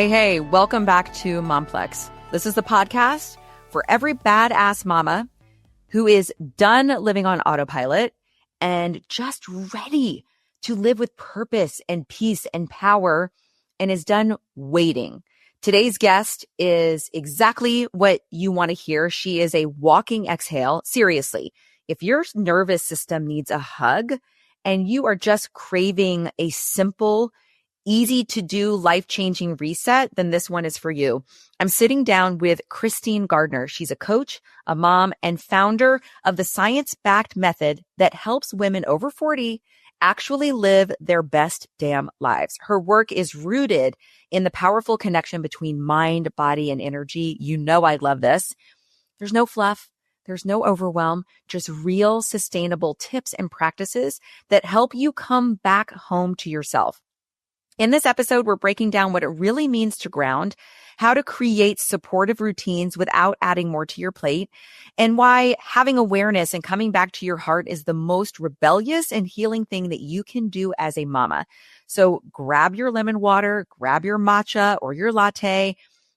Hey, welcome back to Momplex. This is the podcast for every badass mama who is done living on autopilot and just ready to live with purpose and peace and power and is done waiting. Today's guest is exactly what you want to hear. She is a walking exhale. Seriously, if your nervous system needs a hug and you are just craving a simple, easy to do, life-changing reset, then this one is for you. I'm sitting down with Kristine Gardner. She's a coach, a mom, and founder of the science-backed method that helps women over 40 actually live their best damn lives. Her work is rooted in the powerful connection between mind, body, and energy. You know I love this. There's no fluff. There's no overwhelm, just real sustainable tips and practices that help you come back home to yourself. In this episode, we're breaking down what it really means to ground, how to create supportive routines without adding more to your plate, and why having awareness and coming back to your heart is the most rebellious and healing thing that you can do as a mama. So grab your lemon water, grab your matcha or your latte,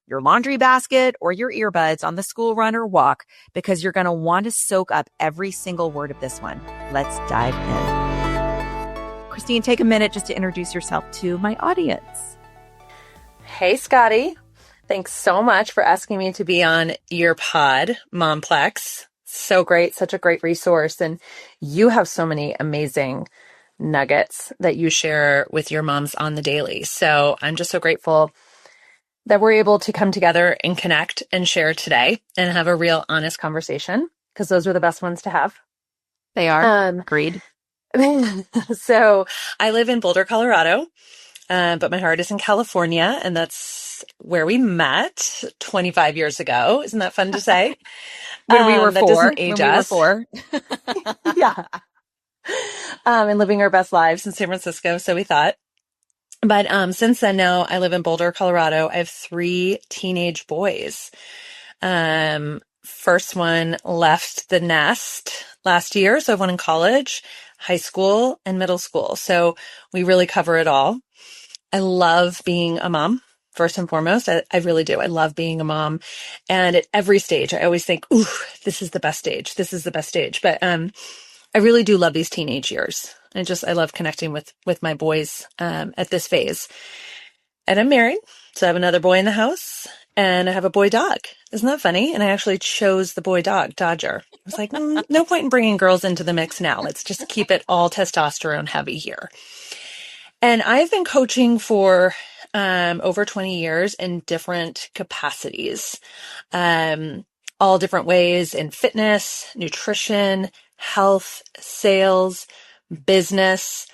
your laundry basket or your earbuds on the school run or walk, because you're going to want to soak up every single word of this one. Let's dive in. Kristine, take a minute just to introduce yourself to my audience. Hey, Scotty. Thanks so much for asking me to be on your pod, Momplex. So great. Such a great resource. And you have so many amazing nuggets that you share with your moms on the daily. So I'm just so grateful that we're able to come together and connect and share today and have a real honest conversation, because those are the best ones to have. They are. Agreed. So I live in Boulder, Colorado, but my heart is in California, and that's where we met 25 years ago. Isn't that fun to say? When we were that four. Doesn't age when we us. were 4. Yeah. And living our best lives in San Francisco, so we thought. But since then, now I live in Boulder, Colorado. I have 3 teenage boys. First one left the nest last year, so I have one in college, high school, and middle school. So we really cover it all. I love being a mom, first and foremost. I really do. I love being a mom. And at every stage, I always think, ooh, this is the best stage. This is the best stage. But I really do love these teenage years. I love connecting with my boys at this phase. And I'm married, so I have another boy in the house, and I have a boy dog. Isn't that funny? And I actually chose the boy dog, Dodger. I was like, no point in bringing girls into the mix now. Let's just keep it all testosterone heavy here. And I've been coaching for over 20 years in different capacities, all different ways in fitness, nutrition, health, sales, business.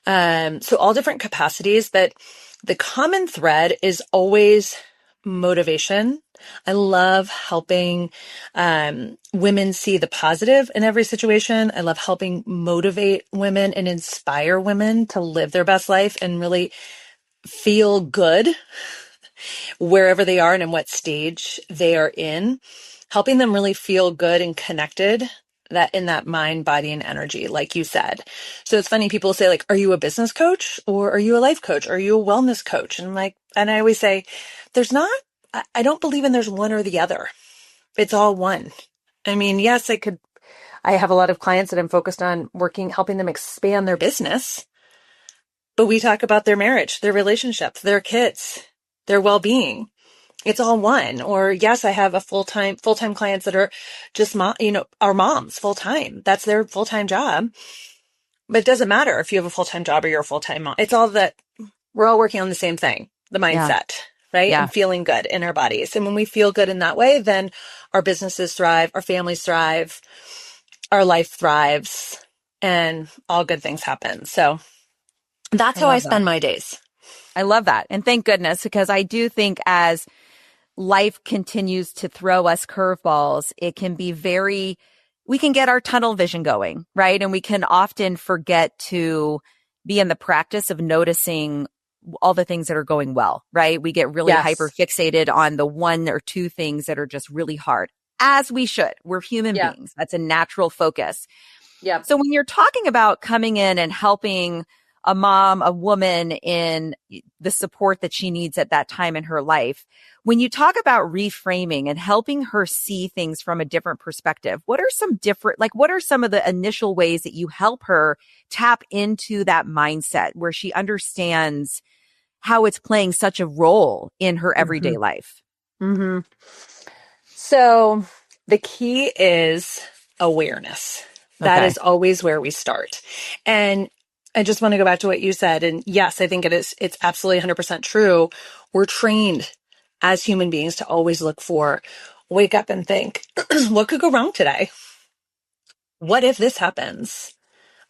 So all different capacities, that the common thread is always motivation. I love helping women see the positive in every situation. I love helping motivate women and inspire women to live their best life and really feel good wherever they are and in what stage they are in, helping them really feel good and connected, that in that mind, body, and energy, like you said. So it's funny, people say, like, are you a business coach or are you a life coach? Or are you a wellness coach? And I always say, I don't believe in there's one or the other. It's all one. I mean, yes, I have a lot of clients that I'm focused on helping them expand their business, but we talk about their marriage, their relationships, their kids, their well-being. It's all one. Or yes, I have a full-time clients that are just are moms full-time. That's their full-time job. But it doesn't matter if you have a full-time job or you're a full-time mom. It's all that we're all working on the same thing, the mindset, right? Yeah. And feeling good in our bodies. And when we feel good in that way, then our businesses thrive, our families thrive, our life thrives, and all good things happen. So that's how I spend my days. I love that. And thank goodness, because I do think as life continues to throw us curveballs, it can be we can get our tunnel vision going, right? And we can often forget to be in the practice of noticing all the things that are going well, right? We get really hyper fixated on the 1 or 2 things that are just really hard, as we should. We're human beings. That's a natural focus. Yeah. So when you're talking about coming in and helping a mom, a woman in the support that she needs at that time in her life. When you talk about reframing and helping her see things from a different perspective, what are some of the initial ways that you help her tap into that mindset where she understands how it's playing such a role in her everyday life? Mm-hmm. So the key is awareness. That is always where we start. And I just want to go back to what you said. And yes, I think it's absolutely 100% true. We're trained as human beings to always look for, wake up and think, what could go wrong today? What if this happens?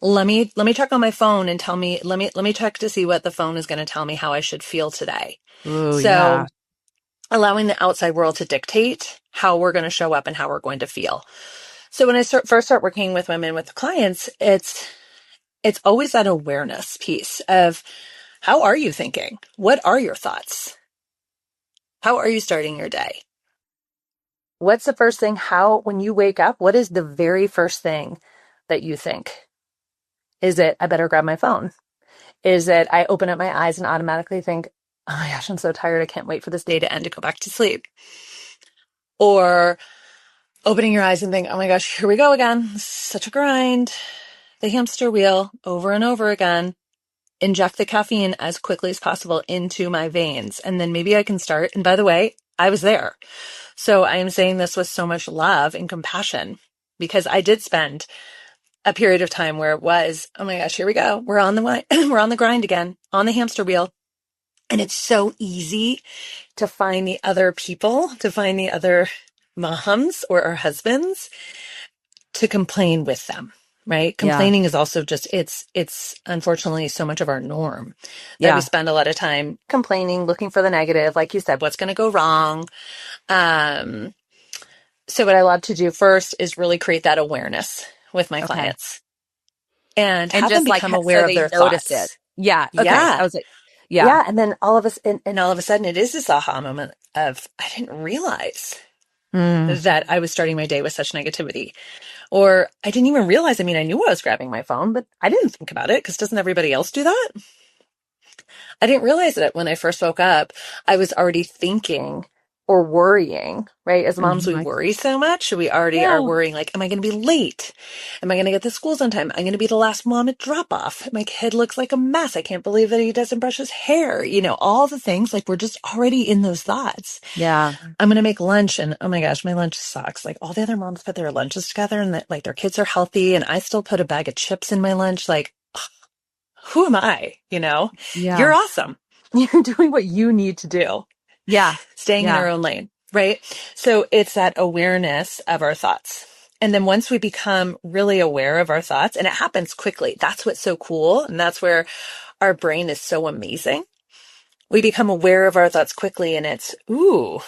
Let me check on my phone and let me check to see what the phone is going to tell me how I should feel today. Oh, yeah. So allowing the outside world to dictate how we're going to show up and how we're going to feel. So when I first start working with women, with clients, it's always that awareness piece of, how are you thinking? What are your thoughts? How are you starting your day? What's the first thing? When you wake up, what is the very first thing that you think? Is it, I better grab my phone? Is it, I open up my eyes and automatically think, oh my gosh, I'm so tired. I can't wait for this day to end to go back to sleep? Or opening your eyes and think, oh my gosh, here we go again. This is such a grind. The hamster wheel over and over again. Inject the caffeine as quickly as possible into my veins. And then maybe I can start. And by the way, I was there. So I am saying this with so much love and compassion, because I did spend a period of time where it was, oh my gosh, here we go. We're on we're on the grind again, on the hamster wheel. And it's so easy to find the other people, to find the other moms or our husbands, to complain with them, right? Complaining is also just, it's unfortunately so much of our norm that we spend a lot of time complaining, looking for the negative, like you said, what's going to go wrong. So what I love to do first is really create that awareness with my clients and have them become aware of their thoughts. It. Yeah. Okay. Yeah. I was like, yeah. And then all of a sudden it is this aha moment of, I didn't realize that I was starting my day with such negativity. Or I didn't even realize, I mean, I knew I was grabbing my phone, but I didn't think about it, because doesn't everybody else do that? I didn't realize that when I first woke up, I was already thinking or worrying, right? As moms, we worry so much. We already are worrying, like, am I going to be late? Am I going to get to schools on time? I'm going to be the last mom at drop off. My kid looks like a mess. I can't believe that he doesn't brush his hair. You know, all the things, like, we're just already in those thoughts. Yeah. I'm going to make lunch and, oh my gosh, my lunch sucks. Like, all the other moms put their lunches together and that, like, their kids are healthy, and I still put a bag of chips in my lunch. Like, who am I? You know, you're awesome. You're doing what you need to do. Yeah. Staying in our own lane, right? So it's that awareness of our thoughts. And then once we become really aware of our thoughts, and it happens quickly, that's what's so cool. And that's where our brain is so amazing. We become aware of our thoughts quickly, and it's, ooh,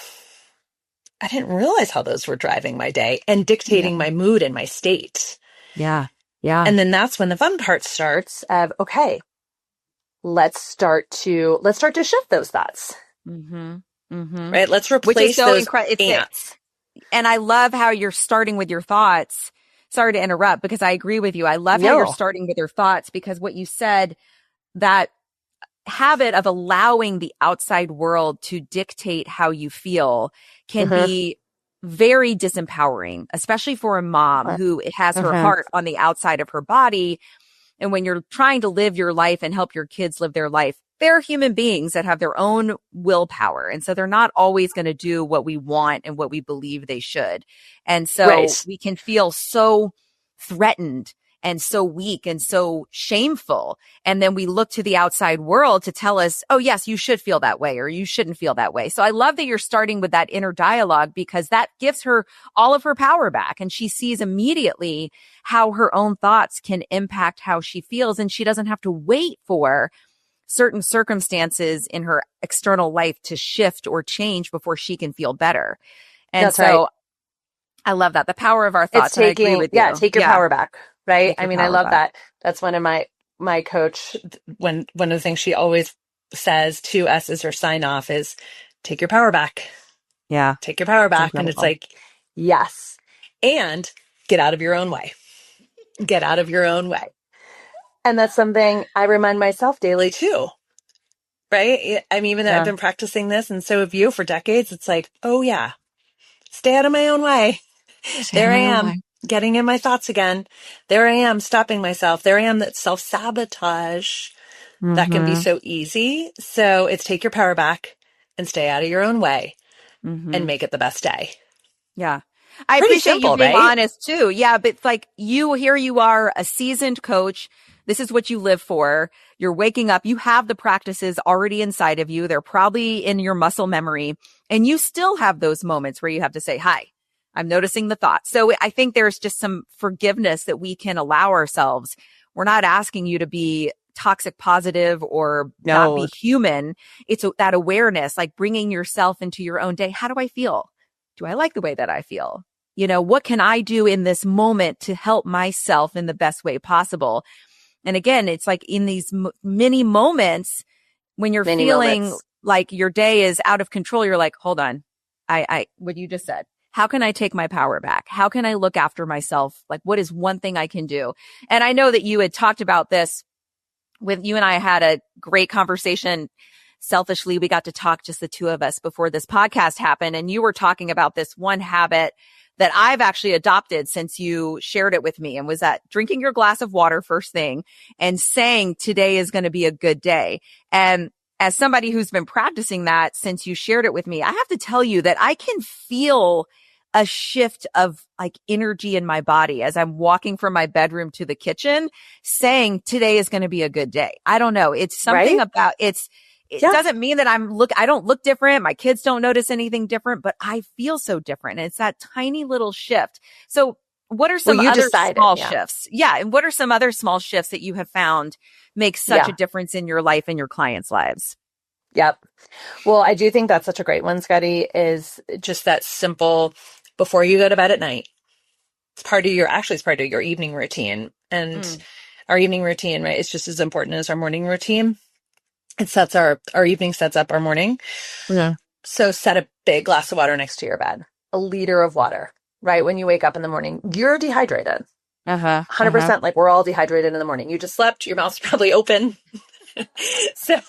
I didn't realize how those were driving my day and dictating my mood and my state. Yeah. Yeah. And then that's when the fun part starts of, okay, let's start to shift those thoughts. Right? Let's replace those ants. And I love how you're starting with your thoughts. Sorry to interrupt, because I agree with you. I love how you're starting with your thoughts, because what you said, that habit of allowing the outside world to dictate how you feel can be very disempowering, especially for a mom who has her heart on the outside of her body. And when you're trying to live your life and help your kids live their life, they're human beings that have their own willpower. And so they're not always going to do what we want and what we believe they should. And so we can feel so threatened and so weak and so shameful. And then we look to the outside world to tell us, oh, yes, you should feel that way, or you shouldn't feel that way. So I love that you're starting with that inner dialogue, because that gives her all of her power back. And she sees immediately how her own thoughts can impact how she feels. And she doesn't have to wait for certain circumstances in her external life to shift or change before she can feel better. And I love that. The power of our thoughts. It's taking, I agree with you. Take your power back. Right. I mean, I love that. That's one of my coach, one of the things she always says to us as her sign off is, take your power back. Yeah. Take your power back. And it's like, yes. And get out of your own way. Get out of your own way. And that's something I remind myself daily too, right? I mean, even though I've Yeah. been practicing this and so have you for decades, it's like, oh yeah, stay out of my own way. Stay out There of I my own am way. getting in my thoughts again. There I am stopping myself. There I am, that self-sabotage that can be Mm-hmm. so easy. So it's take your power back and stay out of your own way Mm-hmm. and make it the best day. Yeah. I Pretty appreciate you simple, being right? honest too. Yeah, but like here you are, a seasoned coach. This is what you live for. You're waking up. You have the practices already inside of you. They're probably in your muscle memory. And you still have those moments where you have to say, hi, I'm noticing the thoughts. So I think there's just some forgiveness that we can allow ourselves. We're not asking you to be toxic positive or not be No. human. It's that awareness, like bringing yourself into your own day. How do I feel? Do I like the way that I feel? What can I do in this moment to help myself in the best way possible? And again, it's like in these mini moments when you're Many feeling moments. like your day is out of control, you're like, hold on. What you just said. How can I take my power back? How can I look after myself? Like, what is one thing I can do? And I know that you had talked about this with you and I had a great conversation. Selfishly, we got to talk, just the two of us, before this podcast happened. And you were talking about this one habit that I've actually adopted since you shared it with me, and was that drinking your glass of water first thing and saying today is going to be a good day. And as somebody who's been practicing that since you shared it with me, I have to tell you that I can feel a shift of like energy in my body as I'm walking from my bedroom to the kitchen saying today is going to be a good day. I don't know. It's something Right? about it doesn't mean that I don't look different. My kids don't notice anything different, but I feel so different. And it's that tiny little shift. So what are some Well, you other decided. small Yeah. shifts? Yeah. And what are some other small shifts that you have found make such a difference in your life and your clients' lives? Yep. Well, I do think that's such a great one, Scotty, is just that simple before you go to bed at night. It's part of your evening routine. And our evening routine, right, is just as important as our morning routine. It sets our evening sets up our morning. Yeah. So set a big glass of water next to your bed, a liter of water, right? When you wake up in the morning, you're dehydrated. 100%. Like we're all dehydrated in the morning. You just slept, your mouth's probably open. So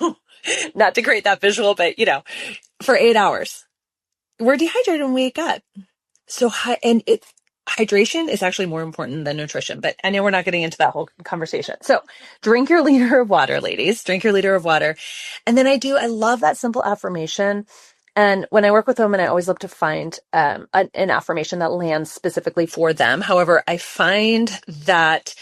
not to create that visual, but for 8 hours, we're dehydrated when we wake up. So hydration is actually more important than nutrition, but I know we're not getting into that whole conversation. So drink your liter of water, ladies, drink your liter of water. And then I love that simple affirmation. And when I work with women, I always look to find an affirmation that lands specifically for them. However, I find that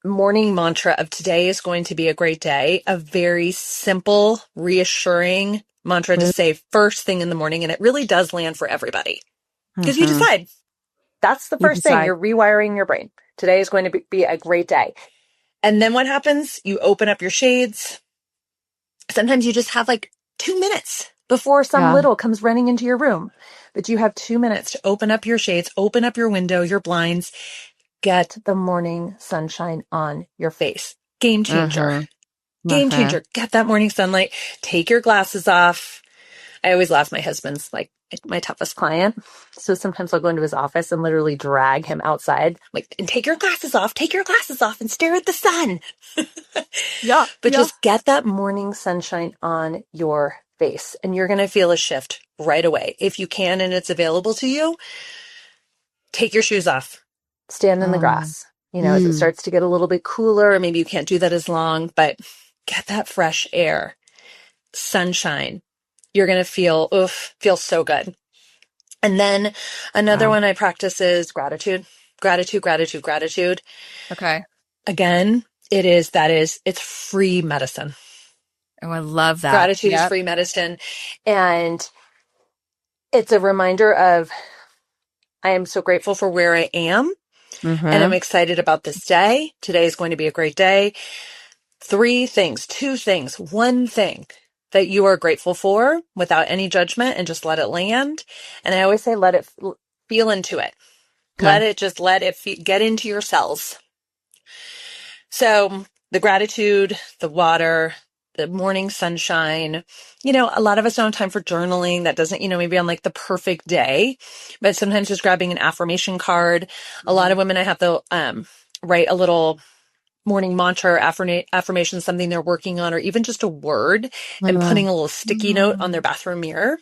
morning mantra of today is going to be a great day, a very simple, reassuring mantra to say first thing in the morning. And it really does land for everybody because you decide. That's the first thing. You're rewiring your brain. Today is going to be a great day. And then what happens? You open up your shades. Sometimes you just have like 2 minutes before some little comes running into your room. But you have 2 minutes to open up your shades, open up your window, your blinds, get the morning sunshine on your face. Game changer. Game changer. Get that morning sunlight. Take your glasses off. I always laugh. My husband's like my toughest client. So sometimes I'll go into his office and literally drag him outside. Like, and take your glasses off and stare at the sun. But just get that morning sunshine on your face and you're going to feel a shift right away. If you can and it's available to you, take your shoes off, stand in the grass. As it starts to get a little bit cooler, maybe you can't do that as long, but get that fresh air, sunshine. You're going to feel so good. And then another one I practice is gratitude, gratitude, gratitude, gratitude. Okay. Again, it's free medicine. Oh, I love that. Gratitude is free medicine. And it's a reminder of, I am so grateful for where I am. And I'm excited about this day. Today is going to be a great day. 3 things, 2 things, 1 thing that you are grateful for without any judgment and just let it land. And I always say, let it feel into it. Okay. Let it get into your cells. So the gratitude, the water, the morning sunshine, a lot of us don't have time for journaling. That doesn't, maybe on like the perfect day, but sometimes just grabbing an affirmation card. A lot of women, I have to write a little morning mantra or affirmation, something they're working on, or even just a word, and putting a little sticky note on their bathroom mirror.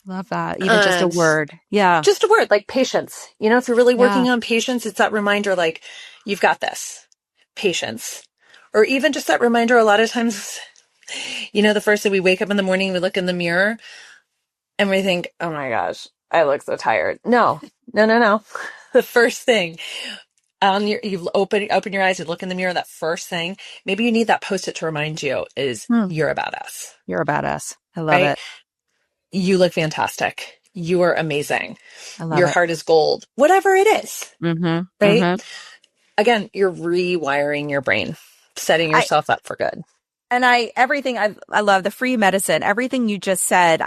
Love that. Even just a word. Yeah. Just a word, like patience. You know, if you're really Yeah. working on patience, it's that reminder, like, you've got this. Patience. Or even just that reminder, a lot of times, you know, the first day we wake up in the morning, we look in the mirror and we think, oh my gosh, I look so tired. No. The first thing you open your eyes and look in the mirror, that first thing, maybe you need that Post-it to remind you is you're a badass, You're a badass. I love right? it. You look fantastic. You are amazing. I love Your it. heart is gold, whatever it is, Mm-hmm. right? Mm-hmm. Again, you're rewiring your brain, setting yourself up for good. And everything I love the free medicine, everything you just said,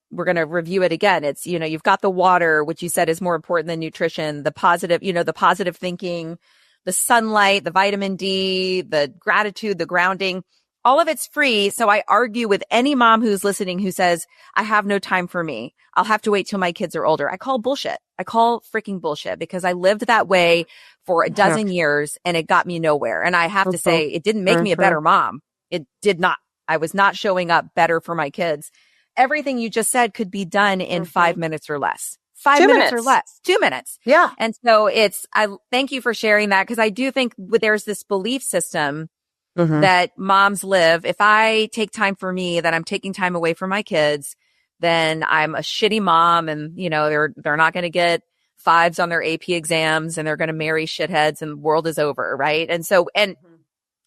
we're going to review it again. It's, you know, you've got the water, which you said is more important than nutrition, the positive, you know, the positive thinking, the sunlight, the vitamin D, the gratitude, the grounding, all of it's free. So I argue with any mom who's listening who says, I have no time for me. I'll have to wait till my kids are older. I call bullshit. I call freaking bullshit because I lived that way for a dozen years and it got me nowhere. And I have to say, it didn't make me a better mom. It did not. I was not showing up better for my kids. Everything you just said could be done in 5 minutes or less. 5 minutes or less. 2 minutes. Yeah. And so I thank you for sharing that because I do think there's this belief system that moms live. If I take time for me, that I'm taking time away from my kids, then I'm a shitty mom and, you know, they're not going to get fives on their AP exams and they're going to marry shitheads and the world is over. Right. And so,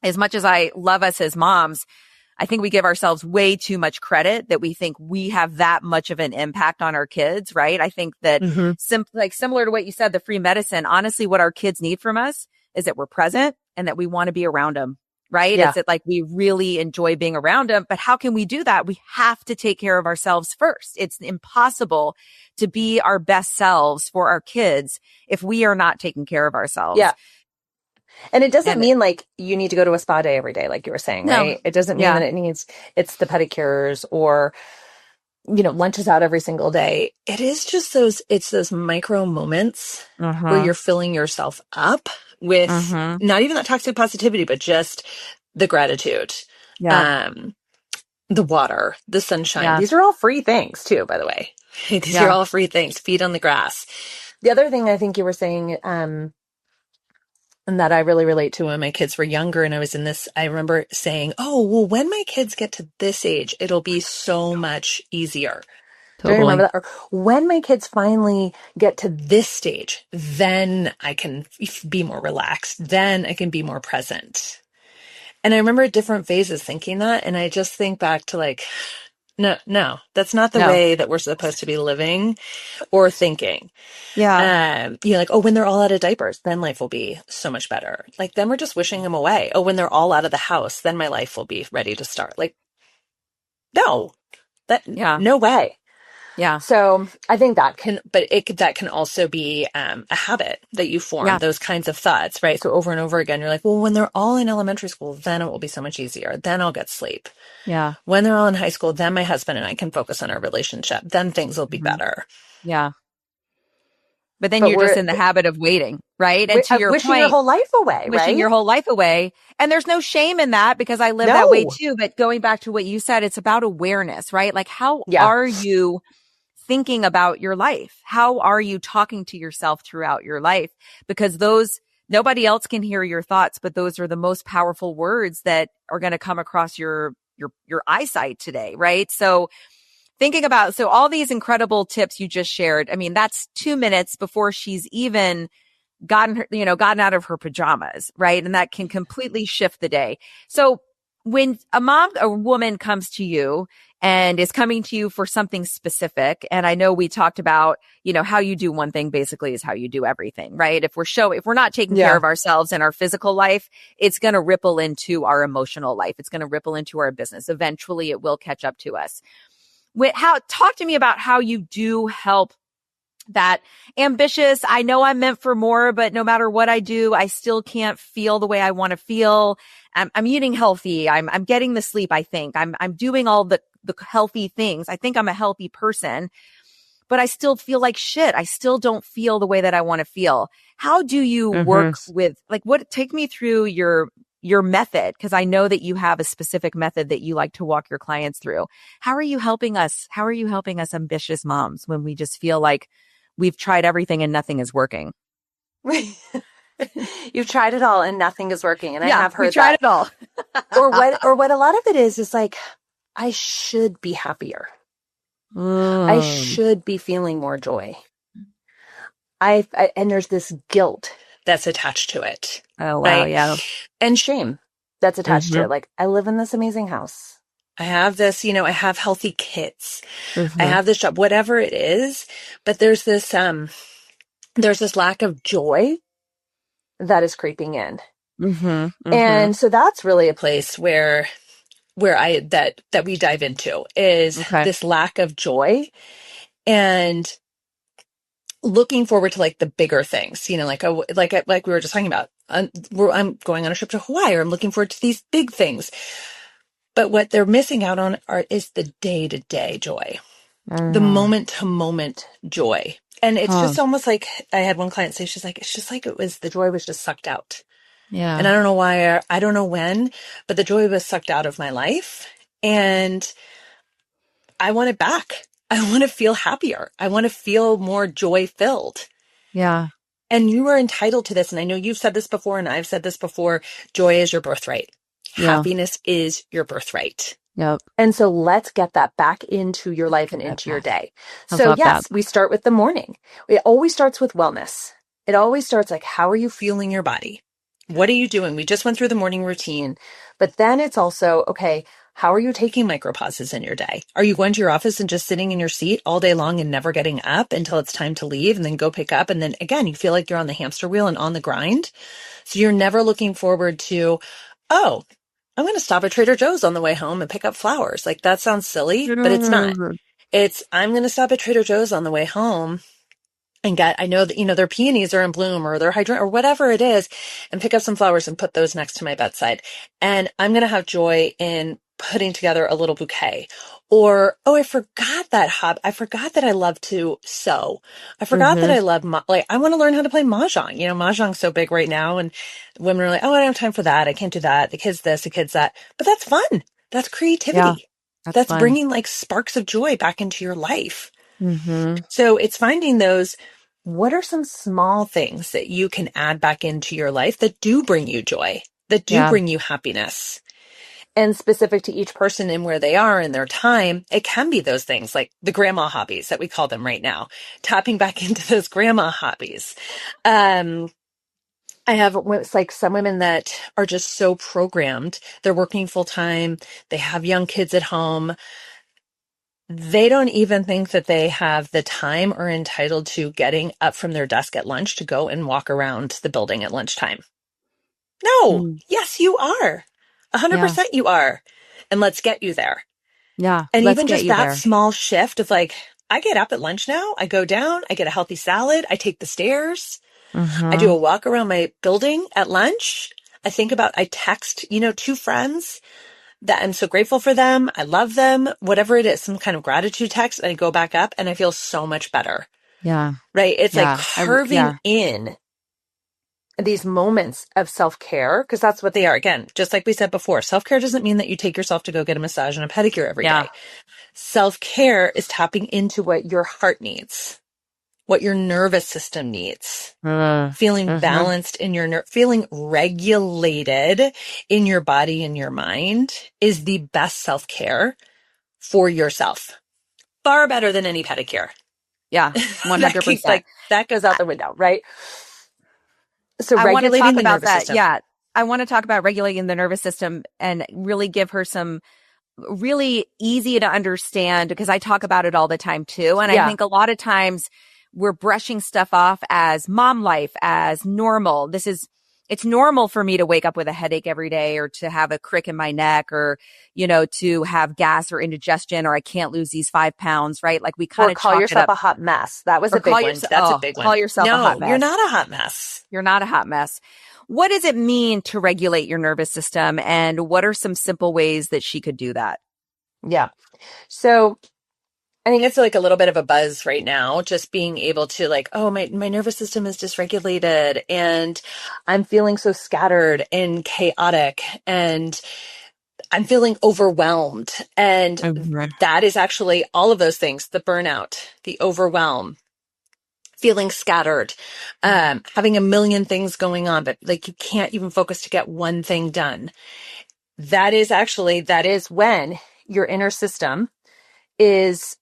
as much as I love us as moms, I think we give ourselves way too much credit that we think we have that much of an impact on our kids, right? I think that similar to what you said, the free medicine, honestly, what our kids need from us is that we're present and that we want to be around them, right? Yeah. It's that like we really enjoy being around them. But how can we do that? We have to take care of ourselves first. It's impossible to be our best selves for our kids if we are not taking care of ourselves. Yeah. And it doesn't mean like you need to go to a spa day every day, like you were saying, right? It doesn't mean that it's the pedicures or, you know, lunches out every single day. It is just those micro moments where you're filling yourself up with not even that toxic positivity, but just the gratitude, the water, the sunshine. Yeah. These are all free things too, by the way. These are all free things. Feet on the grass. The other thing I think you were saying, and that I really relate to when my kids were younger and I was in this, I remember saying, oh, well, when my kids get to this age, it'll be so much easier. Totally. Do you remember that? Or when my kids finally get to this stage, then I can be more relaxed. Then I can be more present. And I remember at different phases thinking that. And I just think back to like, no, that's not the way that we're supposed to be living or thinking. Yeah. You know, like, oh, when they're all out of diapers, then life will be so much better. Like, then we're just wishing them away. Oh, when they're all out of the house, then my life will be ready to start. Like, no, no way. Yeah. So I think that can also be a habit that you form, those kinds of thoughts, right? So over and over again, you're like, well, when they're all in elementary school, then it will be so much easier. Then I'll get sleep. Yeah. When they're all in high school, then my husband and I can focus on our relationship. Then things will be better. Yeah. But then you're just in the habit of waiting, right? And to your wishing point, your whole life away, right? Wishing your whole life away. And there's no shame in that because I live that way too. But going back to what you said, it's about awareness, right? Like how are you thinking about your life? How are you talking to yourself throughout your life? Because nobody else can hear your thoughts, but those are the most powerful words that are going to come across your eyesight today, right? So thinking about, all these incredible tips you just shared, I mean, that's 2 minutes before she's even gotten out of her pajamas, right? And that can completely shift the day. So when a woman comes to you and is coming to you for something specific, and I know we talked about, how you do one thing basically is how you do everything, right? If we're not taking care of ourselves in our physical life, it's going to ripple into our emotional life. It's going to ripple into our business. Eventually it will catch up to us. Talk to me about how you do help that ambitious. I know I'm meant for more, but no matter what I do, I still can't feel the way I want to feel. I'm eating healthy. I'm getting the sleep. I think I'm doing all the healthy things. I think I'm a healthy person, but I still feel like shit. I still don't feel the way that I want to feel. How do you work with take me through your your method, because I know that you have a specific method that you like to walk your clients through. How are you helping us? How are you helping us ambitious moms when we just feel like we've tried everything and nothing is working? You've tried it all and nothing is working. And I Yeah, have we heard tried that. it all. Or what a lot of it is like, I should be happier. I should be feeling more joy. And there's this guilt that's attached to it. Oh, wow. Right? Yeah. And shame that's attached to it. Like, I live in this amazing house. I have this, I have healthy kids. I have this job, whatever it is. But there's this lack of joy that is creeping in. And so that's really a place where that we dive into is this lack of joy and looking forward to like the bigger things, like we were just talking about. I'm going on a trip to Hawaii, or I'm looking forward to these big things. But what they're missing out on is the day-to-day joy, the moment-to-moment joy. And it's just almost like I had one client say, she's like, it's just like the joy was just sucked out. Yeah. And I don't know why, I don't know when, but the joy was sucked out of my life. And I want it back. I want to feel happier. I want to feel more joy filled. Yeah. And you are entitled to this. And I know you've said this before, and I've said this before. Joy is your birthright. Yeah. Happiness is your birthright. Yep. And so let's get that back into your life and into your day. So yes, we start with the morning. It always starts with wellness. It always starts like, how are you feeling your body? What are you doing? We just went through the morning routine, but then it's also, okay, how are you taking micro pauses in your day? Are you going to your office and just sitting in your seat all day long and never getting up until it's time to leave and then go pick up? And then again, you feel like you're on the hamster wheel and on the grind. So you're never looking forward to, oh, I'm going to stop at Trader Joe's on the way home and pick up flowers. Like, that sounds silly, but it's not. I'm going to stop at Trader Joe's on the way home and I know that, their peonies are in bloom or their hydrant or whatever it is, and pick up some flowers and put those next to my bedside. And I'm going to have joy in putting together a little bouquet. Or, oh, I forgot that I forgot that I love to sew. I forgot that I love, I want to learn how to play Mahjong. Mahjong's so big right now, and women are like, oh, I don't have time for that. I can't do that. The kids this, the kids that. But that's fun. That's creativity. Yeah, that's bringing like sparks of joy back into your life. So it's finding those, what are some small things that you can add back into your life that do bring you joy, that do bring you happiness? And specific to each person and where they are in their time, it can be those things like the grandma hobbies that we call them right now, tapping back into those grandma hobbies. I have, it's like some women that are just so programmed. They're working full time. They have young kids at home. They don't even think that they have the time or entitled to getting up from their desk at lunch to go and walk around the building at lunchtime. No, yes, you are. 100% you are. And let's get you there. Yeah. And even just that small shift of like, I get up at lunch now, I go down, I get a healthy salad, I take the stairs, I do a walk around my building at lunch. I text, 2 friends that I'm so grateful for them. I love them, whatever it is, some kind of gratitude text. And I go back up and I feel so much better. Yeah. Right. It's like carving in these moments of self-care, because that's what they are. Again, just like we said before, self-care doesn't mean that you take yourself to go get a massage and a pedicure every day. Self-care is tapping into what your heart needs, what your nervous system needs, feeling balanced in your feeling regulated in your body and your mind is the best self-care for yourself. Far better than any pedicure. Yeah, 100%. that goes out the window, right? So I want to talk about that. System. Yeah. I want to talk about regulating the nervous system and really give her some really easy to understand, because I talk about it all the time too. And I think a lot of times we're brushing stuff off as mom life, as normal. It's normal for me to wake up with a headache every day, or to have a crick in my neck, or, to have gas or indigestion, or I can't lose these 5 pounds, right? Like we kind of call yourself a hot mess. That was a big one. That's a big one. Call yourself a hot mess. You're not a hot mess. You're not a hot mess. What does it mean to regulate your nervous system? And what are some simple ways that she could do that? Yeah. So, I think it's like a little bit of a buzz right now, just being able to like, oh, my nervous system is dysregulated and I'm feeling so scattered and chaotic and I'm feeling overwhelmed. And Mhm. that is actually all of those things, the burnout, the overwhelm, feeling scattered, having a million things going on, but like you can't even focus to get one thing done. That is when your inner system is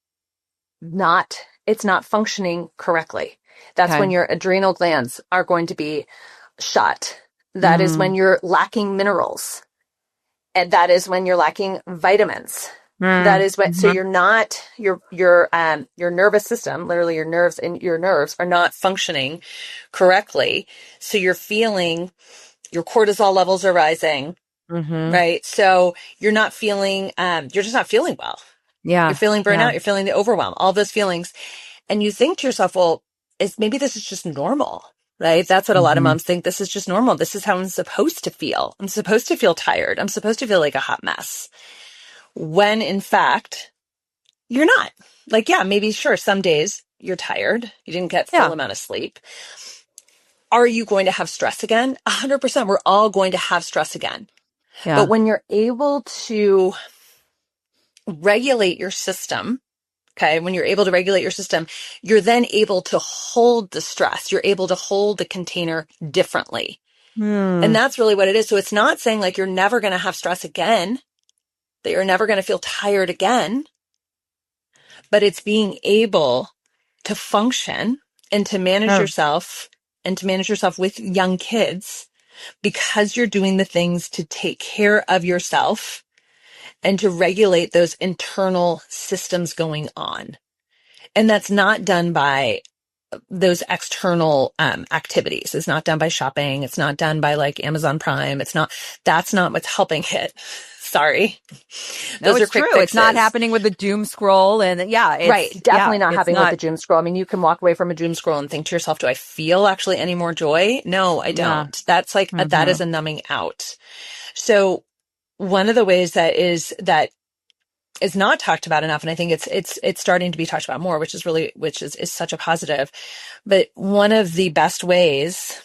it's not functioning correctly. That's when Okay. your adrenal glands are going to be shot. That is when Mm. you're lacking minerals. And that is when you're lacking vitamins. That Mm. is what, so Mhm. you're not, your nervous system, literally your nerves are not functioning correctly. So you're feeling your cortisol levels are rising, Mhm. right? So you're just not feeling well. You're Yeah. feeling Yeah. burnout. You're feeling the overwhelm, all those feelings. And you think to yourself, well, maybe this is just normal, right? That's what a lot of Mhm. moms think. This is just normal. This is how I'm supposed to feel. I'm supposed to feel tired. I'm supposed to feel like a hot mess. When in fact, you're not. Like, yeah, maybe sure, some days you're tired. You didn't get full Yeah. amount of sleep. Are you going to have stress again? 100%. We're all going to have stress again. But Yeah. when you're able to regulate your system, okay, when you're able to regulate your system, you're then able to hold the stress. You're able to hold the container differently. And Hmm. that's really what it is. So it's not saying like you're never going to have stress again, that you're never going to feel tired again, but it's being able to function and to manage Oh. yourself with young kids because you're doing the things to take care of yourself and to regulate those internal systems going on. And that's not done by those external activities. It's not done by shopping. It's not done by like Amazon Prime. That's not what's helping it. Sorry. No, Those are it's quick true. It's not fixes. happening with the doom scroll. And yeah, Right. Definitely not it's having with the not. doom scroll. I mean, you can walk away from a doom scroll and think to yourself, do I feel actually any more joy? No, I Yeah. don't. That's like, that is Hmm. a numbing out. So one of the ways that is not talked about enough, and I think it's starting to be talked about more, which is such a positive. But one of the best ways,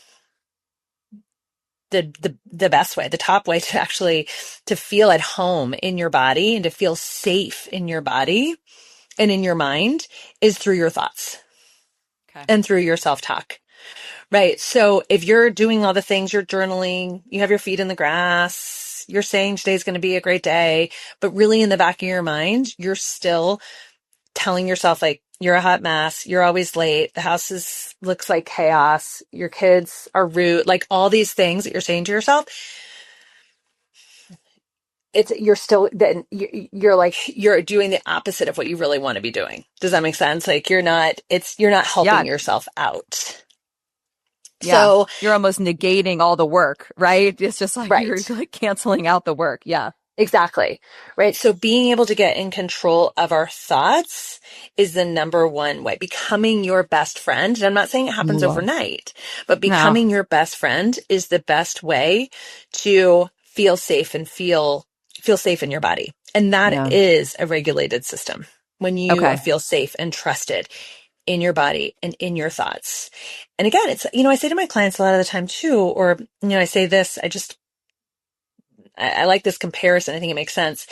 the best way, the top way to actually to feel at home in your body and to feel safe in your body and in your mind is through your thoughts Okay. and through your self-talk. Right. So if you're doing all the things, you're journaling, you have your feet in the grass, you're saying today's going to be a great day, but really in the back of your mind, you're still telling yourself like you're a hot mess, you're always late, the house looks like chaos, your kids are rude, like all these things that you're saying to yourself, you're still then you're like you're doing the opposite of what you really want to be doing. Does that make sense? Like you're not Yeah. helping yourself out. Yeah. So, You're almost negating all the work, right? It's just like you're right. like canceling out the work. Yeah. Exactly. Right. So being able to get in control of our thoughts is the number one way. Becoming your best friend. And I'm not saying it happens Love. overnight, but No. becoming your best friend is the best way to feel safe and feel safe in your body. And that Yeah. is a regulated system when you Okay. feel safe and trusted in your body and in your thoughts. And again, I say to my clients a lot of the time too, or, I say this, I like this comparison. I think it makes sense.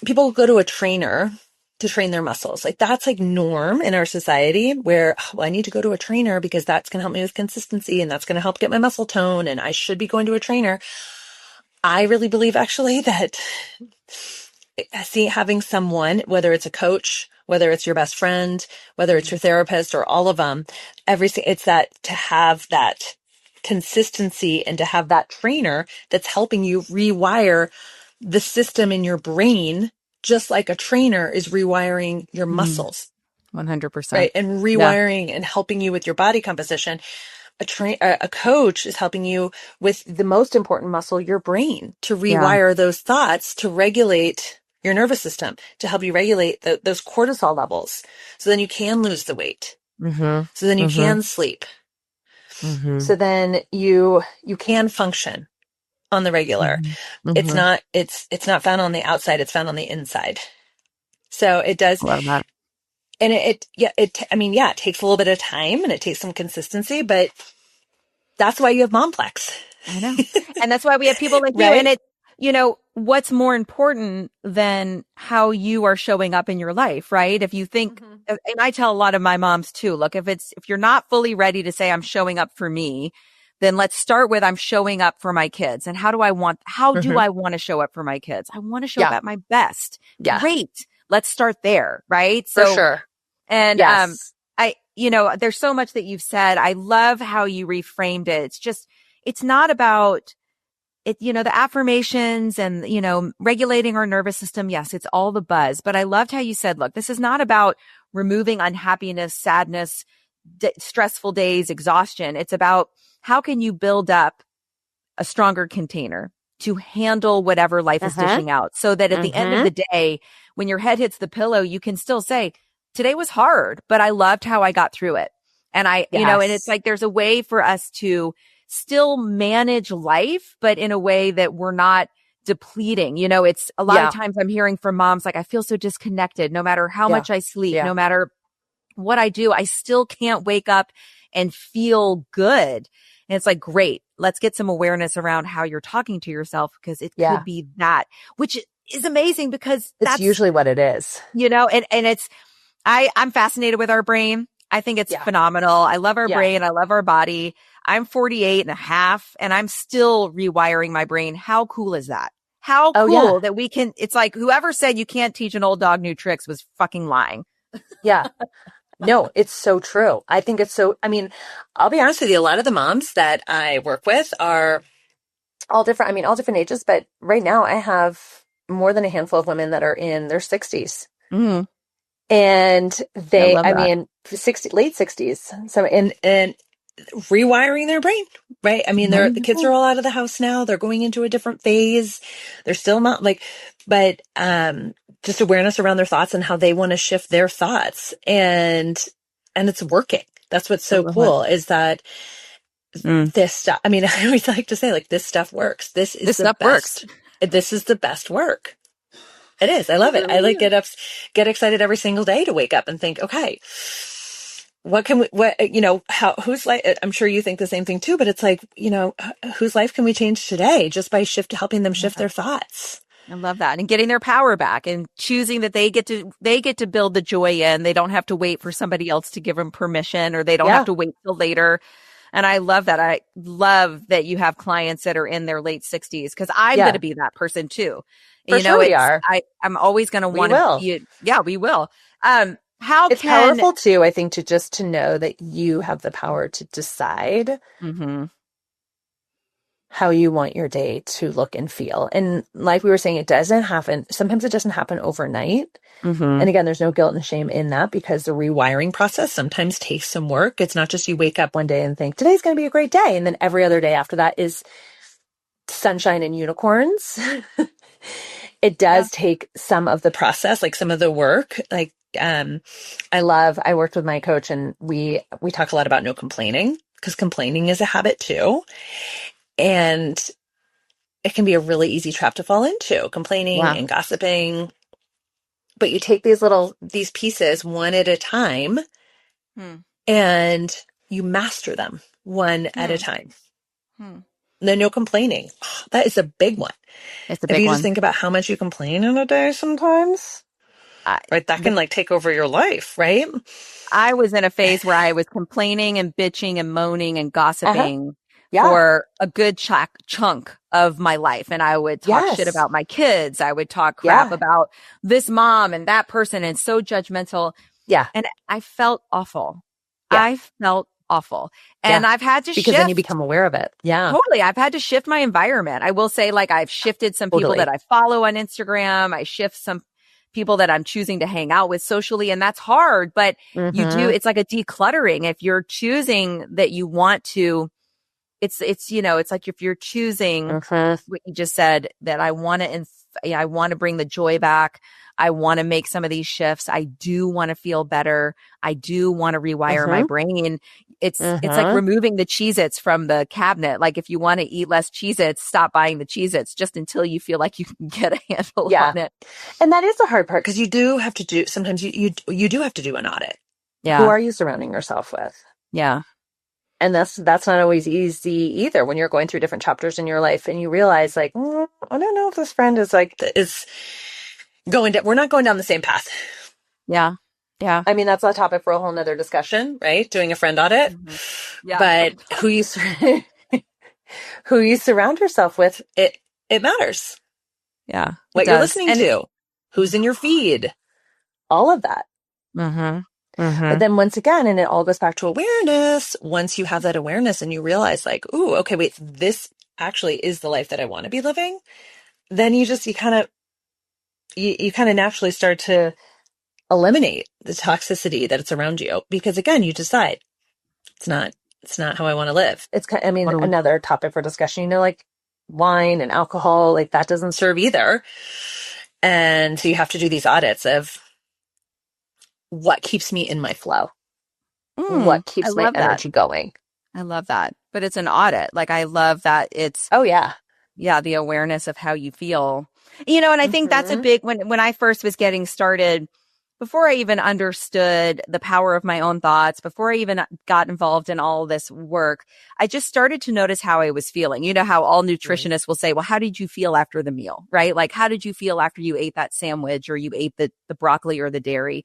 People go to a trainer to train their muscles. Like that's like norm in our society where, oh, well, I need to go to a trainer because that's going to help me with consistency and that's going to help get my muscle tone and I should be going to a trainer. I really believe actually that having someone, whether it's a coach, whether it's your best friend, whether it's your therapist or all of them, it's that to have that consistency and to have that trainer that's helping you rewire the system in your brain, just like a trainer is rewiring your Mm, muscles, 100%. right? And Yeah. rewiring and helping you with your body composition. A coach is helping you with the most important muscle, your brain, to Yeah. rewire those thoughts, to regulate your nervous system, to help you regulate those cortisol levels. So then you can lose the weight. Mm-hmm. So then you Mm-hmm. can sleep. Mm-hmm. So then you can function on the regular. Mm-hmm. It's Mm-hmm. not, it's not found on the outside. It's found on the inside. So it does, Love that. And it takes a little bit of time and it takes some consistency, but that's why you have Momplex. I know. And that's why we have people like you. Right? And what's more important than how you are showing up in your life, right? If you think, and I tell a lot of my moms too, look, if you're not fully ready to say I'm showing up for me, then let's start with I'm showing up for my kids. And how do I want to show up for my kids? I want to show up at my best. Yeah. Great. Let's start there. Right. For sure. And, there's so much that you've said. I love how you reframed it. It's not about it, the affirmations and, regulating our nervous system. Yes, it's all the buzz, but I loved how you said, look, this is not about removing unhappiness, sadness, stressful days, exhaustion. It's about how can you build up a stronger container to handle whatever life is dishing out so that at the end of the day, when your head hits the pillow, you can still say, today was hard, but I loved how I got through it. And and it's like, there's a way for us to still manage life, but in a way that we're not depleting. It's a lot of times I'm hearing from moms, like, I feel so disconnected, no matter how much I sleep, no matter what I do, I still can't wake up and feel good. And it's like, great, let's get some awareness around how you're talking to yourself, because it could be that, which is amazing because that's usually what it is, and it's, I'm fascinated with our brain. I think it's phenomenal. I love our brain. I love our body. I'm 48 and a half and I'm still rewiring my brain. How cool is that? How cool that we can, it's like whoever said you can't teach an old dog new tricks was fucking lying. Yeah. No, it's so true. I think it's so, I'll be honest with you. A lot of the moms that I work with are all different ages, but right now I have more than a handful of women that are in their 60s. Mm-hmm. And they, late 60s. So, and rewiring their brain, right? The kids are all out of the house now. They're going into a different phase. They're still not just awareness around their thoughts and how they want to shift their thoughts. And it's working. That's what's so cool is that this stuff, I always like to say, like, this stuff works. This stuff works. This is the best work. It is. I love it. I get excited every single day to wake up and think, okay, whose life, I'm sure you think the same thing too, but it's like, whose life can we change today just by helping them shift their thoughts? I love that. And getting their power back and choosing that they get to build the joy in. They don't have to wait for somebody else to give them permission, or they don't have to wait till later. And I love that. I love that you have clients that are in their late 60s, because I'm going to be that person too. For sure we are. I'm always going to want to be. Yeah, we will. It's powerful too, I think, to know that you have the power to decide how you want your day to look and feel. And like we were saying, sometimes it doesn't happen overnight. And again, there's no guilt and shame in that, because the rewiring process sometimes takes some work. It's not just you wake up one day and think, today's going to be a great day, and then every other day after that is sunshine and unicorns. It does take some of the process, like some of the work. Like, I worked with my coach, and we talk a lot about no complaining, because complaining is a habit too. And it can be a really easy trap to fall into, complaining and gossiping. But you take these pieces one at a time and you master them one at a time. The no complaining. Oh, that is a big one. It's a big one. If you just think about how much you complain in a day sometimes, right? That can take over your life, right? I was in a phase where I was complaining and bitching and moaning and gossiping for a good chunk of my life. And I would talk shit about my kids. I would talk crap about this mom and that person, and so judgmental. Yeah. And I felt awful. I felt awful. And I've had to shift. Because then you become aware of it. Yeah. Totally. I've had to shift my environment. I will say, I've shifted some people that I follow on Instagram. I shift some people that I'm choosing to hang out with socially. And that's hard, but it's like a decluttering. If you're choosing that you want to, it's like if you're choosing what you just said, that I want to bring the joy back. I want to make some of these shifts. I do want to feel better. I do want to rewire my brain. it's like removing the Cheez-Its from the cabinet. Like if you want to eat less Cheez-Its, stop buying the Cheez-Its just until you feel like you can get a handle on it. And that is the hard part because you do have to do, sometimes you do have to do an audit. Yeah. Who are you surrounding yourself with? Yeah. And that's not always easy either when you're going through different chapters in your life and you realize like, I don't know if this friend is we're not going down the same path. Yeah. Yeah. I mean, that's a topic for a whole nother discussion, right? Doing a friend audit. Yeah. But who you surround yourself with, it matters. Yeah. What you're listening to, who's in your feed, all of that. But then once again, and it all goes back to awareness. Once you have that awareness and you realize like, ooh, okay, wait, this actually is the life that I want to be living. Then you kind of naturally start to eliminate the toxicity that's around you because again, you decide it's not how I want to live. It's another topic for discussion, like wine and alcohol, like that doesn't serve either. And so you have to do these audits of what keeps me in my flow. What keeps my energy going. I love that. But it's an audit. Like I love that it's the awareness of how you feel. And I think that's a big when I first was getting started, before I even understood the power of my own thoughts, before I even got involved in all this work, I just started to notice how I was feeling. You know how all nutritionists will say, well, how did you feel after the meal, right? Like, how did you feel after you ate that sandwich or you ate the broccoli or the dairy?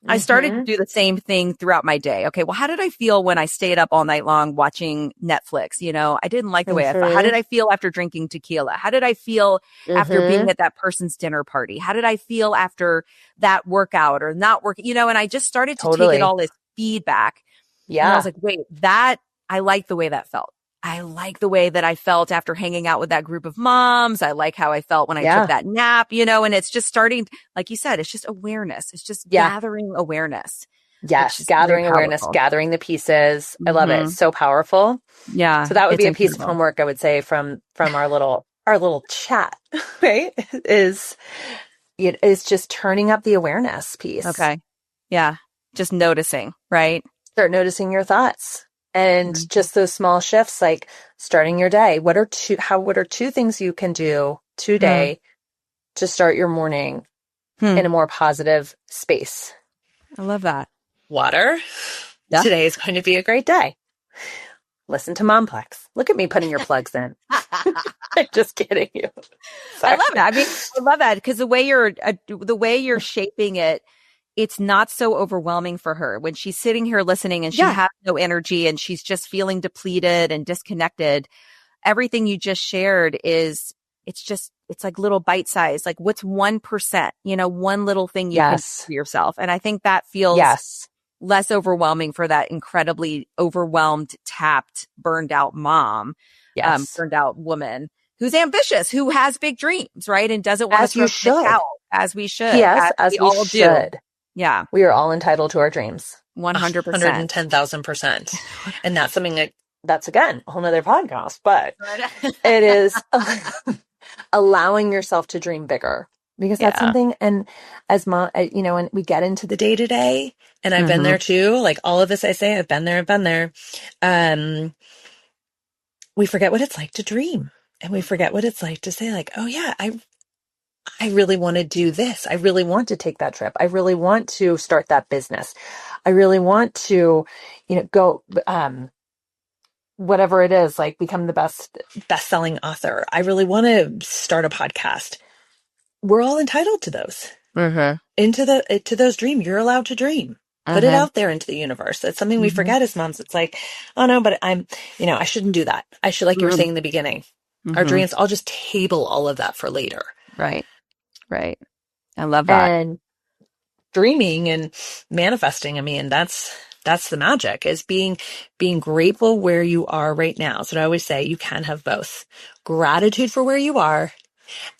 I started to do the same thing throughout my day. Okay, well, how did I feel when I stayed up all night long watching Netflix? I didn't like the way I felt. How did I feel after drinking tequila? How did I feel after being at that person's dinner party? How did I feel after that workout or not working? And I just started to take it all as feedback. Yeah. And I was like, wait, I like the way that felt. I like the way that I felt after hanging out with that group of moms. I like how I felt when I took that nap, and it's just starting, like you said, it's just awareness. It's just gathering awareness. Yes. Gathering awareness, gathering the pieces. I love it. It's so powerful. Yeah. So that would be a piece of homework, I would say, from our little chat, right? Is just turning up the awareness piece. Okay. Yeah. Just noticing, right? Start noticing your thoughts. And just those small shifts, like starting your day. What are two things you can do today to start your morning in a more positive space? I love that. Water. Yeah. Today is going to be a great day. Listen to Momplex. Look at me putting your plugs in. I'm just kidding you. Sorry. I love that. I mean, I love that because the way you're shaping it, it's not so overwhelming for her when she's sitting here listening and she has no energy and she's just feeling depleted and disconnected. Everything you just shared it's like little bite size. Like what's 1%, one little thing you can do for yourself. And I think that feels less overwhelming for that incredibly overwhelmed, tapped, burned out mom, burned out woman who's ambitious, who has big dreams, right? And doesn't want to throw the towel, as we should. Yes, as we all should. Do. Yeah. We are all entitled to our dreams. 100%. 110,000%. And that's something that's again, a whole nother podcast, but it is allowing yourself to dream bigger because that's something. And as mom, when we get into the day to day, and I've been there too, like all of this, I say, I've been there. We forget what it's like to dream and we forget what it's like to say like, oh yeah, I really want to do this. I really want to take that trip. I really want to start that business. I really want to, go, whatever it is, like become the best-selling author. I really want to start a podcast. We're all entitled to those. To those dreams. You're allowed to dream. Put it out there into the universe. That's something we forget as moms. It's like, oh no, but I shouldn't do that. I should, like you were saying in the beginning, our dreams, I'll just table all of that for later. Right. Right. I love that. And dreaming and manifesting, I mean, that's the magic, is being grateful where you are right now. So I always say you can have both gratitude for where you are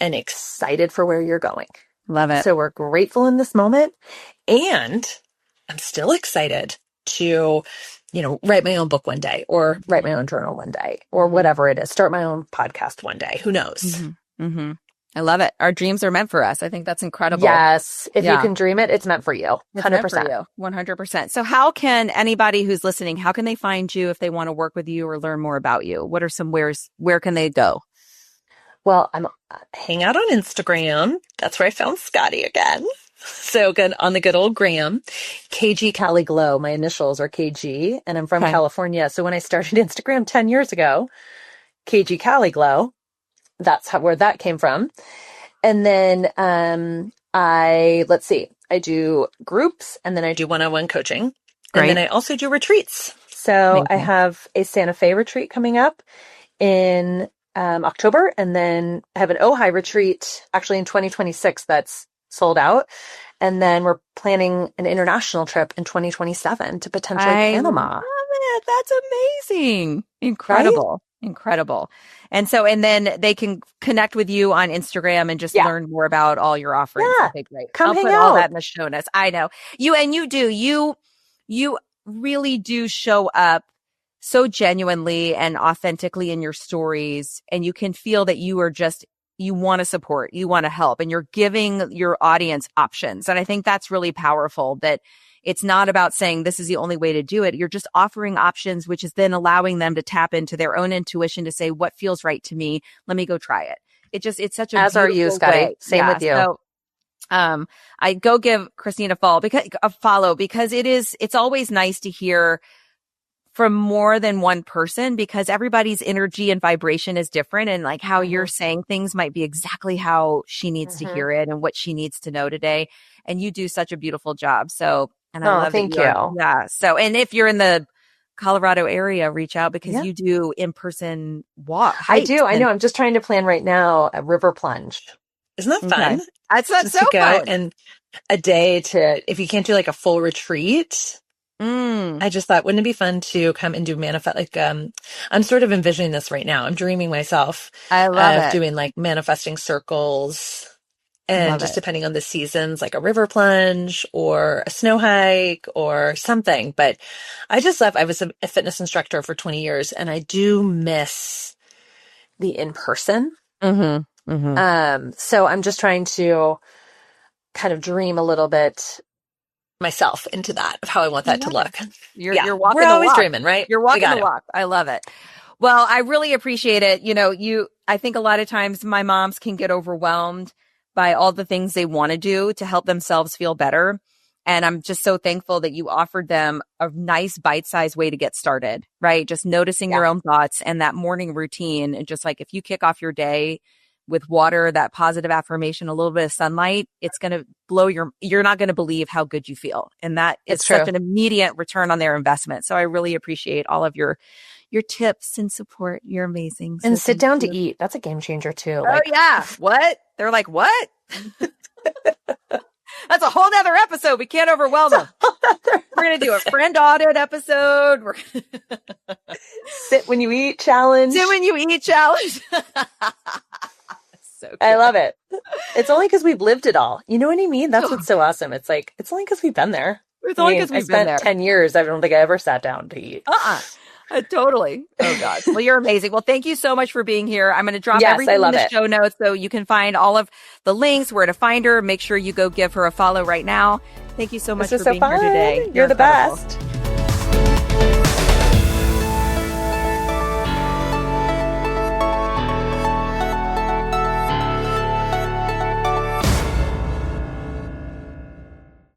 and excited for where you're going. Love it. So we're grateful in this moment, and I'm still excited to, write my own book one day or write my own journal one day or whatever it is, start my own podcast one day. Who knows? I love it. Our dreams are meant for us. I think that's incredible. Yes. If you can dream it, it's meant for you. 100%. It's meant for you. 100%. So how can anybody who's listening, how can they find you if they want to work with you or learn more about you? What are some where can they go? Well, I'm hang out on Instagram. That's where I found Scotty again. So good on the good old Graham. KG Cali Glow. My initials are KG, and I'm from California. So when I started Instagram 10 years ago, KG Cali Glow, that's where that came from. And then I do groups, and then I do one-on-one coaching. Great. And then I also do retreats. So I have a Santa Fe retreat coming up in October, and then I have an Ojai retreat actually in 2026 that's sold out. And then we're planning an international trip in 2027 to potentially Panama. Love it. That's amazing. Incredible. Right? Incredible. And then they can connect with you on Instagram and just learn more about all your offerings. Yeah. Okay, great. Come I'll hang put out. all that in the show notes. I know. You really do show up so genuinely and authentically in your stories, and you can feel that you want to support, you want to help, and you're giving your audience options. And I think that's really powerful, that it's not about saying this is the only way to do it. You're just offering options, which is then allowing them to tap into their own intuition to say, what feels right to me? Let me go try it. It's such a, as are you, Scotty. Way. Same with you. So, I go give Kristine a follow because it's always nice to hear from more than one person, because everybody's energy and vibration is different, and like how you're saying things might be exactly how she needs to hear it and what she needs to know today. And you do such a beautiful job. So, and I love thank you. Yeah. So, and if you're in the Colorado area, reach out because you do in-person walk. I do. I know. I'm just trying to plan right now a river plunge. Isn't that fun? Okay. That's so fun. And a day if you can't do like a full retreat, I just thought, wouldn't it be fun to come and do manifest? Like, I'm sort of envisioning this right now. I'm dreaming myself. I love it. Doing like manifesting circles, and just depending on the seasons, like a river plunge or a snow hike or something. But I was a fitness instructor for 20 years, and I do miss the in-person. So I'm just trying to kind of dream a little bit myself into that, of how I want that to look. You're walking. We're always dreaming, right? You're walking the walk. I love it. Well, I really appreciate it. I think a lot of times my moms can get overwhelmed by all the things they want to do to help themselves feel better. And I'm just so thankful that you offered them a nice bite-sized way to get started, right? Just noticing your own thoughts and that morning routine. And just like, if you kick off your day with water, that positive affirmation, a little bit of sunlight, it's going to you're not going to believe how good you feel. And that it's such an immediate return on their investment. So I really appreciate all of your tips and support. You're amazing. And sit down to eat. That's a game changer too. Oh yeah. What? They're like, what? That's a whole nother episode. We can't overwhelm them. We're going to do a friend audit episode. We're Sit when you eat challenge. Sit when you eat challenge. So cute. I love it. It's only because we've lived it all. You know what I mean? That's what's so awesome. It's like, it's only because we've been there. It's only because we've been there. I spent 10 years. I don't think I ever sat down to eat. Totally. Oh God. Well, you're amazing. Well, thank you so much for being here. I'm going to drop everything in the show notes so you can find all of the links, where to find her. Make sure you go give her a follow right now. Thank you so much for being here today. You're the best.